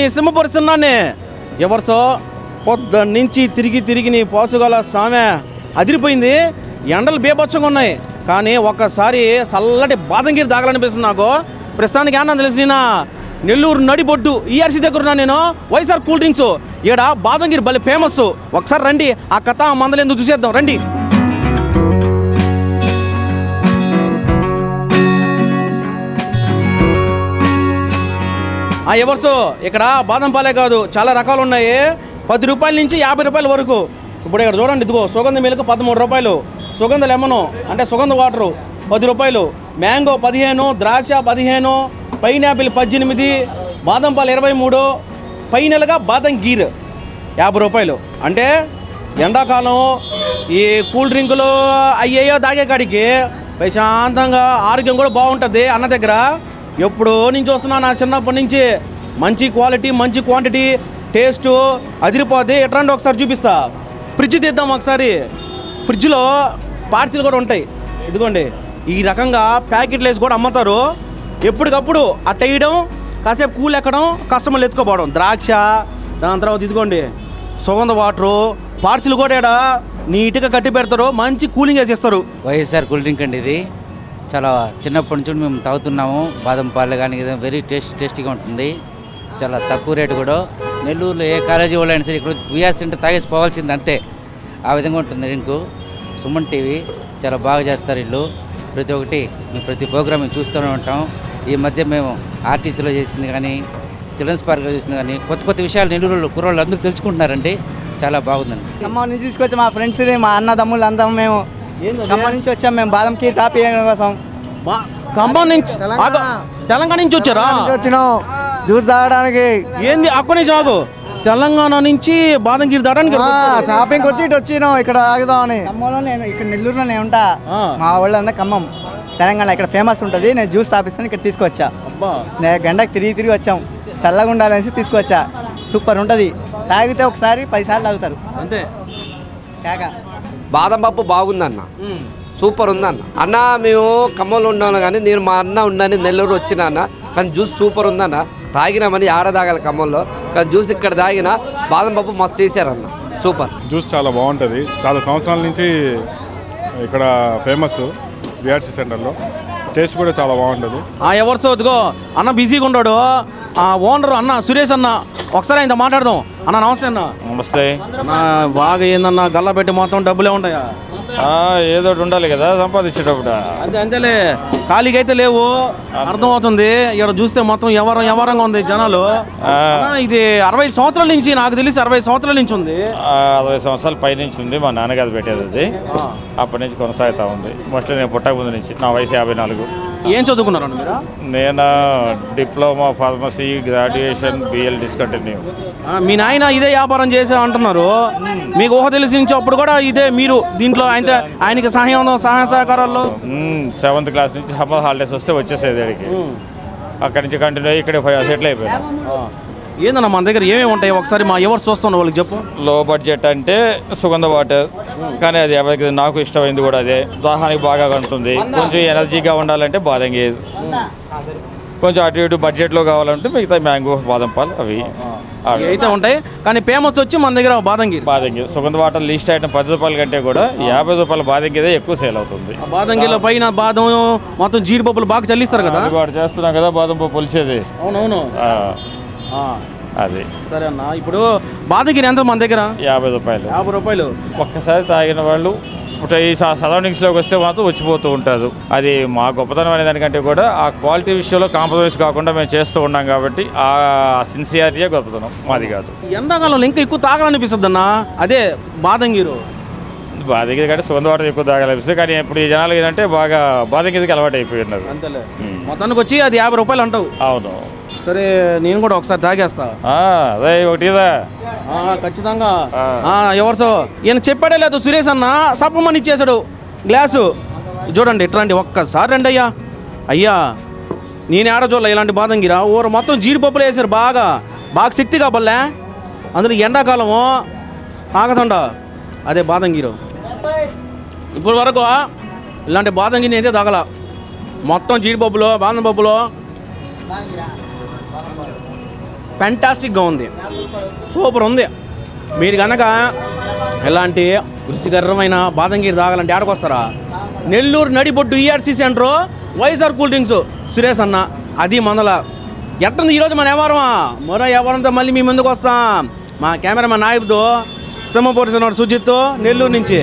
మీ సింహపురి సిన్నాన్ని ఎవర్సో పొద్దున్న నుంచి తిరిగి నీ పోసుగల సామె అదిరిపోయింది. ఎండలు బీభత్సంగా ఉన్నాయి, కానీ ఒక్కసారి చల్లటి బాదం కీర్ తాగాలనిపిస్తుంది నాకు. ప్రస్తుతానికి ఏమన్నా తెలిసి నేను నెల్లూరు నడిబొడ్డు ఈఆర్సీ దగ్గర ఉన్నా. నేను వైఎస్ఆర్ కూల్ డ్రింక్స్ ఇక్కడ బాదం కీర్ భలే ఫేమస్. ఒకసారి రండి, ఆ కథ మందలేందుకు చూసేద్దాం రండి. ఎవర్సో ఇక్కడ బాదం పాలే కాదు, చాలా రకాలు ఉన్నాయి. 10 రూపాయల నుంచి 50 రూపాయల వరకు. ఇప్పుడు ఇక్కడ చూడండి, ఇదిగో సుగంధ మిల్క్ 13 రూపాయలు, సుగంధ లెమను అంటే సుగంధ వాటరు 10 రూపాయలు, మ్యాంగో 15, ద్రాక్ష 15, పైనాపిల్ 18, బాదం పాలు 23, ఫైనల్గా బాదం గీర్ 50 రూపాయలు. అంటే ఎండాకాలం ఈ కూల్ డ్రింకులు అయ్యేయో తాగే కాడికి ప్రశాంతంగా ఆరోగ్యం కూడా బాగుంటుంది. అన్న దగ్గర ఎప్పుడో నుంచి వస్తున్నా, నా చిన్నప్పటి నుంచి. మంచి క్వాలిటీ, మంచి క్వాంటిటీ, టేస్ట్ అదిరిపోద్ది. ఎట్రండి ఒకసారి చూపిస్తా. ఫ్రిడ్జ్ తీద్దాం ఒకసారి. ఫ్రిడ్జ్లో పార్సిల్ కూడా ఉంటాయి. ఇదిగోండి, ఈ రకంగా ప్యాకెట్లు వేసి కూడా అమ్ముతారు. ఎప్పటికప్పుడు అట్ట వేయడం, కాసేపు కూల్ ఎక్కడం, కస్టమర్లు ఎత్తుకోపోవడం. ద్రాక్ష, దాని తర్వాత ఇదిగోండి సుగంధ వాటరు, పార్సిల్ కూడా ఇక్కడ నీట్గా కట్టి పెడతారు. మంచి కూలింగ్ వేసి ఇస్తారు. వైఎస్ఆర్ కూల్ డ్రింక్ అండి ఇది. చాలా చిన్నప్పటి నుంచి మేము తాగుతున్నాము. బాదం పాలు కానీ వెరీ టేస్టీగా ఉంటుంది. చాలా తక్కువ రేటు కూడా. నెల్లూరులో ఏ కాలేజీ వాళ్ళైనా సరే ఇక్కడ విఆర్ సెంటర్ తాగేసి పోవాల్సింది అంతే. ఆ విధంగా ఉంటుంది డ్రింకు. సుమన్ టీవీ చాలా బాగా చేస్తారు వీళ్ళు. ప్రతి ఒక్కటి మేము ప్రతి ప్రోగ్రామ్ చూస్తూనే ఉంటాం. ఈ మధ్య మేము ఆర్టీసీలో చేసింది కానీ, చిల్డ్రన్స్ పార్క్లో చేసింది కానీ, కొత్త విషయాలు నెల్లూరులో కుర్రోళ్ళు అందరూ తెలుసుకుంటున్నారండి. చాలా బాగుందండి. ఖమ్మం నుంచి తీసుకొచ్చి మా ఫ్రెండ్స్ని, మా అన్నదమ్ములు అంతా మేము ఖమ్మం నుంచి వచ్చాం. మేము బాదం కీర్ తాపి కోసం ఖమ్మం నుంచి, తెలంగాణ నుంచి వచ్చారా? వచ్చినాం జ్యూస్ తాగడానికి. ఏంది అక్కడి నుంచి ఆగు, తెలంగాణ నుంచి బాదం కీర్ తాగడానికి షాపింగ్ వచ్చి ఇటు వచ్చినాం ఇక్కడ ఆగుదామని. ఖమ్మంలో నేను ఇక్కడ నెల్లూరులో నేను ఉంటా. మా వాళ్ళంతా ఖమ్మం, తెలంగాణ ఇక్కడ ఫేమస్ ఉంటుంది. నేను జ్యూస్ తాపిస్తాను, ఇక్కడ తీసుకొచ్చా. నేను గంటకు తిరిగి వచ్చాం. చల్లగా ఉండాలనేసి తీసుకొచ్చా. సూపర్ ఉంటుంది. తాగితే ఒకసారి 10 సార్లు తాగుతారు అంతే. కాక బాదం పప్పు బాగుందన్న, సూపర్ ఉందన్న. అన్న మేము ఖమ్మంలో ఉన్నాను కానీ నేను మా అన్న ఉండని నెల్లూరు వచ్చినా అన్న, కానీ జ్యూస్ సూపర్ ఉందన్న. తాగినామని ఆడ తాగాలి ఖమ్మంలో, కానీ జ్యూస్ ఇక్కడ తాగిన బాదం పప్పు మస్తు చేశారన్న, సూపర్. జ్యూస్ చాలా బాగుంటుంది. చాలా సంవత్సరాల నుంచి ఇక్కడ ఫేమస్ విఆర్సీ సెంటర్లో. టేస్ట్ కూడా చాలా బాగుంటుంది. ఎవర్సో ఇదిగో అన్న బిజీగా ఉన్నాడు. ఓనర్ అన్న సురేష్ అన్న, ఒకసారి ఆయనతో మాట్లాడదాం. అన్న నమస్తే అన్న. నమస్తే. బాగా ఏందన్నా గల్లా పెట్టి మొత్తం డబ్బులే ఉంటాయా? ఏదో ఉండాలి కదా సంపాదించేటప్పుడు. అంతేలే, ఖాళీగా అయితే లేవు, అర్థమవుతుంది. ఇక్కడ చూస్తే మొత్తం ఎవరంగా ఉంది జనాలు. ఇది 60 సంవత్సరాల నుంచి, నాకు తెలిసి 60 సంవత్సరాల నుంచి ఉంది. 60 సంవత్సరాల పై నుంచి ఉంది. మా నాన్నగారు పెట్టేది అది. అప్పటి నుంచి కొనసాగుతూ ఉంది. మోస్ట్లీ నేను పుట్టక ముందు నుంచి. నా వయసు 54. ఏం చదువుకున్నారండి మీరు? నేను diploma pharmacy, graduation, BL discontinue. మీ నాయన ఇదే వ్యాపారం చేసే అంటున్నారు. మీకు ఊహ తెలిసి నుంచి అప్పుడు కూడా ఇదే మీరు దీంట్లో ఆయనకి సహాయ సహకారాల్లో? 7th క్లాస్ నుంచి సమ్మర్ హాలిడేస్ వస్తే వచ్చేసేది అడిగి. అక్కడి నుంచి కంటిన్యూ అయ్యి ఇక్కడే సెటిల్ అయిపోయాను. ఏందన్నా మన దగ్గర ఏమేమి ఉంటాయి ఒకసారి మా ఎవరు చూస్తున్నా వాళ్ళకి చెప్పు. లో బడ్జెట్ అంటే సుగంధ వాటర్, కానీ అది ఎవరికి నాకు ఇష్టమైంది కూడా అదే. దాహానికి బాగా ఉంటుంది. కొంచెం ఎనర్జీగా ఉండాలంటే బాదం గీర్, కొంచెం అటు ఇటు బడ్జెట్లో కావాలంటే మిగతా మ్యాంగో, బాదం పాలు అవి అయితే ఉంటాయి. కానీ ఫేమస్ వచ్చి మన దగ్గర బాదం గీర్. సుగంధ వాటర్ లీస్ట్ ఐటమ్ 10 రూపాయల కంటే కూడా 50 రూపాయల బాదం గీరే ఎక్కువ సేల్ అవుతుంది. బాదం గీర్లో పైన బాదం మొత్తం జీడిపప్పులు బాగా చల్లిస్తారు కదా. వాడు చేస్తున్నాం కదా బాదం పప్పు పొలిచేది. అవునవును, అది సరే అన్న. ఇప్పుడు బాదం గీర్ ఎంత మన దగ్గర? 50 రూపాయలు. 50 రూపాయలు. ఒక్కసారి తాగిన వాళ్ళు ఈ సరౌండింగ్స్లోకి వస్తే మాత్రం వచ్చిపోతూ ఉంటారు. అది మా గొప్పతనం అనే దానికంటే కూడా ఆ క్వాలిటీ విషయంలో కాంప్రమైజ్ కాకుండా మేము చేస్తూ ఉన్నాం కాబట్టి ఆ సిన్సియారిటీయే గొప్పతనం, మాది కాదు. ఎండాకాలంలో ఇంకా ఎక్కువ తాగాలనిపిస్తుంది అన్న, అదే బాదం గీరు. బాదం గీర కంటే సుగంధ వాటర్ ఎక్కువ తాగాలనిపిస్తుంది. కానీ ఇప్పుడు ఈ జనాలు ఏంటంటే బాగా బాదం గీరకి అలవాటు అయిపోయి ఉన్నారు. అంతేలే, మొత్తానికి వచ్చి అది 50 రూపాయలు అంటావు. అవును. సరే నేను కూడా ఒకసారి తాగేస్తా. అదే ఒకటిదా ఖచ్చితంగా. ఎవరిసో ఈయన చెప్పాడే లేదు సురేష్ అన్న, సప్పమని ఇచ్చేసాడు గ్లాసు. చూడండి ఇట్లాంటి ఒక్కసారి రండి అయ్యా. అయ్యా నేను ఆడచూడలే ఇలాంటి బాదం గీర. ఊరు మొత్తం జీడిపప్పులు వేసారు, బాగా శక్తిగా బల్లే. అందులో ఎండాకాలము ఆగతుండ అదే బాదం గీరు. ఇప్పుడు వరకు ఇలాంటి బాదం గిన్నె అయితే తగల. మొత్తం జీడిపప్పులు, బాదం పప్పులు ఫ్యాంటాస్టిక్గా ఉంది, సూపర్ ఉంది. మీరు కనుక ఇలాంటి రుచికరమైన బాదం కీర్ తాగాలంటే ఆడకొస్తారా? నెల్లూరు నడిబొడ్డు ERC centre, YSR cool drinks, Suresh అన్న, అది మందల. ఎట్టుంది ఈరోజు మన వ్యవహారమా? మరో వ్యవహారంతో మళ్ళీ మీ ముందుకు వస్తాం. మా కెమెరామెన్ నాయబ్తో సింహపూరి సుజిత్, నెల్లూరు నుంచి.